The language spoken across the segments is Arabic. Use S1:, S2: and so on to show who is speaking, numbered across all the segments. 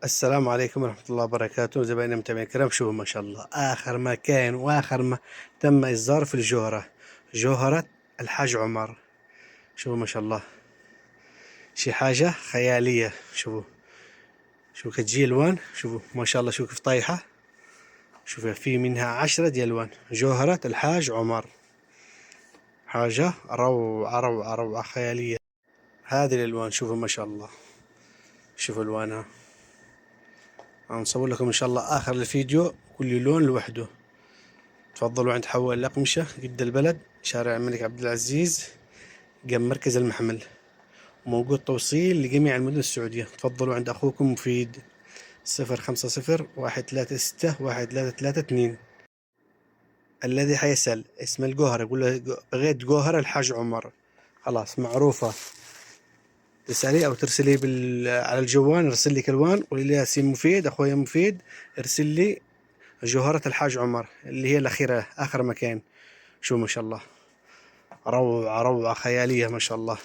S1: السلام عليكم ورحمة الله وبركاته. زباين المتابعين الكرام، شوفوا ما شاء الله آخر مكان وآخر ما تم إصدار في الجوهرة، جوهرة الحاج عمر. شوفوا ما شاء الله، شي حاجة خيالية. شوفوا كتجي ألوان، شوفوا ما شاء الله، شوفوا كيف طايحة. شوفوا في منها 10 ديال ألوان. جوهرة الحاج عمر، حاجة روعة روعة روعة خيالية. هذه الألوان شوفوا ما شاء الله، شوفوا ألوانها. هنصور لكم إن شاء الله آخر الفيديو كل لون لوحده. تفضلوا عند حواء الأقمشة قد البلد، شارع الملك عبد العزيز، جنب مركز المحمل. موجود توصيل لجميع المدن السعودية. تفضلوا عند أخوكم مفيد. 0501361332. الذي حيسأل اسم الجوهرة يقول له بغيت جوهرة الحاج عمر، خلاص معروفة. تسألي أو ترسلي على الجوال، ارسل لي ألوان، قولي لي ياسين مفيد أخويا مفيد ارسل لي جوهرة الحاج عمر اللي هي الأخيرة، آخر مكان. شو ما شاء الله، روعة روعة خيالية ما شاء الله.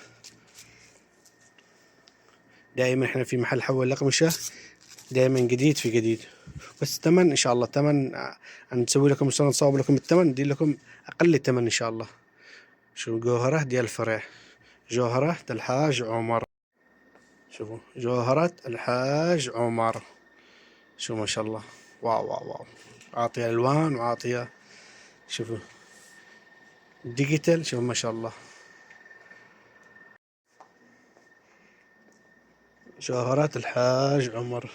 S1: دائما احنا في محل حول الأقمشة، دائما جديد في جديد. بس الثمن ان شاء الله، الثمن نسوي لكم نصاوب لكم الثمن، ندير لكم اقل الثمن ان شاء الله. شوفوا جوهرة ديال الفرع، جوهرة الحاج عمر. شوفوا جوهرة الحاج عمر، شوفوا ما شاء الله، واو واو واو. عاطية الوان وعاطية، شوفوا ديجيتال، شوفوا ما شاء الله. جوهرة الحاج عمر.